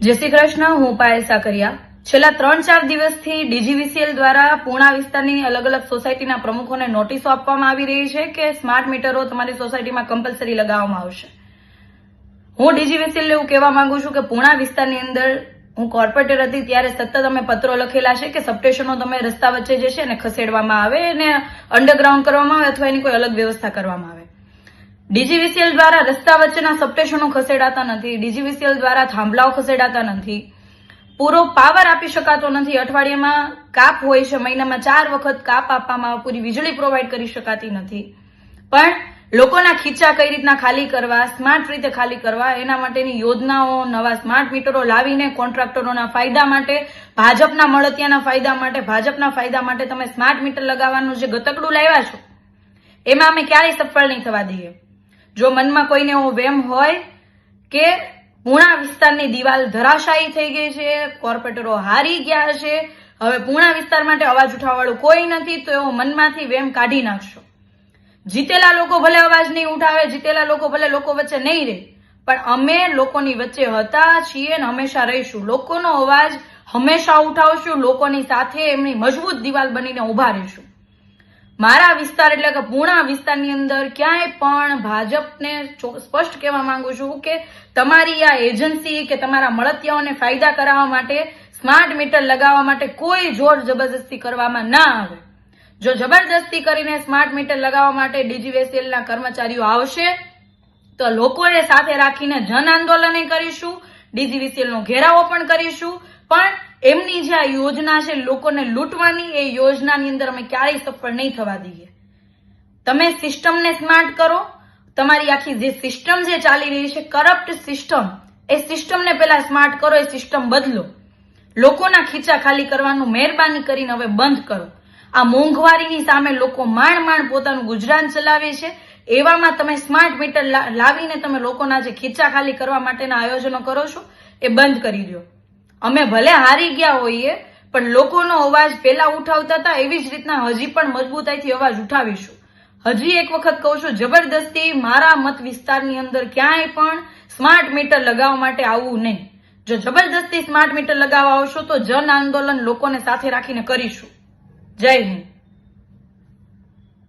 જય શ્રી કૃષ્ણ. હું પાયલ સાકરિયા. છેલ્લા 3-4 દિવસથી ડીજીવીસીએલ દ્વારા પૂર્ણા વિસ્તારની અલગ અલગ સોસાયટીના પ્રમુખોને નોટિસો આપવામાં આવી રહી છે કે સ્માર્ટ મીટરો તમારી સોસાયટીમાં કમ્પલસરી લગાવવામાં આવશે. હું ડીજીવીસીએલ એવું કહેવા માંગુ છું કે પૂર્ણા વિસ્તારની અંદર હું કોર્પોરેટર હતી ત્યારે સતત અમે પત્રો લખેલા છે કે સબસ્ટેશનો તમે રસ્તા વચ્ચે જે છે એને ખસેડવામાં આવે અને અંડરગ્રાઉન્ડ કરવામાં આવે અથવા એની કોઈ અલગ વ્યવસ્થા કરવામાં આવે. ડીજીવીસીએલ દ્વારા રસ્તા વચ્ચેના સબસ્ટેશનો ખસેડાતા નથી, ડીજીવીસીએલ દ્વારા થાંભલાઓ ખસેડાતા નથી, પૂરો પાવર આપી શકાતો નથી, અઠવાડિયામાં કાપ હોય છે, મહિનામાં 4 વખત કાપ આપવામાં આવે, પૂરી વીજળી પ્રોવાઈડ કરી શકાતી નથી. પણ લોકોના ખીચા કઈ રીતના ખાલી કરવા, સ્માર્ટ રીતે ખાલી કરવા, એના માટેની યોજનાઓ, નવા સ્માર્ટ મીટરો લાવીને કોન્ટ્રાક્ટરોના ફાયદા માટે, ભાજપના મળતિયાના ફાયદા માટે તમે સ્માર્ટ મીટર લગાવવાનું જે ગતકડું લાવ્યા છો એમાં અમે ક્યારેય સફળ નહીં થવા દઈએ. જો મનમાં કોઈને એવો વેમ હોય કે પૂર્ણા વિસ્તારની દિવાલ ધરાશાયી થઈ ગઈ છે, કોર્પોરેટરો હારી ગયા છે, હવે પૂર્ણા વિસ્તાર માટે અવાજ ઉઠાવવાળું કોઈ નથી, તો એવો મનમાંથી વેમ કાઢી નાખશો. જીતેલા લોકો ભલે અવાજ નહીં ઉઠાવે, જીતેલા લોકો ભલે લોકો વચ્ચે નહીં રહે, પણ અમે લોકોની વચ્ચે હતા, છીએ અને હંમેશા રહીશું. લોકોનો અવાજ હંમેશા ઉઠાવશું, લોકોની સાથે એમની મજબૂત દિવાલ બનીને ઉભા રહીશું. મારા વિસ્તાર એટલે કે પૂર્ણા વિસ્તારની અંદર ક્યાંય પણ ભાજપને સ્પષ્ટ કહેવા માંગુ છું કે તમારી આ એજન્સી કે તમારા મળતિયાઓને ફાયદા કરાવવા માટે સ્માર્ટ મીટર લગાવવા માટે કોઈ જોર જબરદસ્તી કરવામાં ના આવે. જો જબરદસ્તી કરીને સ્માર્ટ મીટર લગાવવા માટે ડીજીવીસીએલના કર્મચારીઓ આવશે તો લોકોને સાથે રાખીને જન આંદોલન કરીશું, ડીજીવીસીએલનો ઘેરાવો પણ કરીશું, પણ એમની જે આ યોજના છે લોકોને લૂંટવાની, એ યોજનાની અંદર અમે ક્યારેય સફળ નહીં થવા દઈએ. તમે સિસ્ટમને સ્માર્ટ કરો, તમારી આખી જે સિસ્ટમ જે ચાલી રહી છે કરપ્ટ સિસ્ટમ, એ સિસ્ટમને પહેલા સ્માર્ટ કરો, એ સિસ્ટમ બદલો. લોકોના ખીચા ખાલી કરવાનું મહેરબાની કરીને હવે બંધ કરો. આ મોંઘવારીની સામે લોકો માંડ પોતાનું ગુજરાન ચલાવે છે, એવામાં તમે સ્માર્ટ મીટર લાવીને તમે લોકોના જે ખીચા ખાલી કરવા માટેના આયોજનો કરો છો એ બંધ કરી દો. અમે ભલે હારી ગયા હોઈએ પણ લોકોનો અવાજ પહેલા ઉઠાવતા હતા એવી જ રીતના હજી પણ મજબૂતાઈથી અવાજ ઉઠાવીશું. હજી એક વખત કહું છું, જબરદસ્તી મારા મત વિસ્તારની અંદર ક્યાંય પણ સ્માર્ટ મીટર લગાવવા માટે આવવું નહીં. જો જબરદસ્તી સ્માર્ટ મીટર લગાવવા આવશો તો જન આંદોલન લોકોને સાથે રાખીને કરીશું. જય હિન્દ.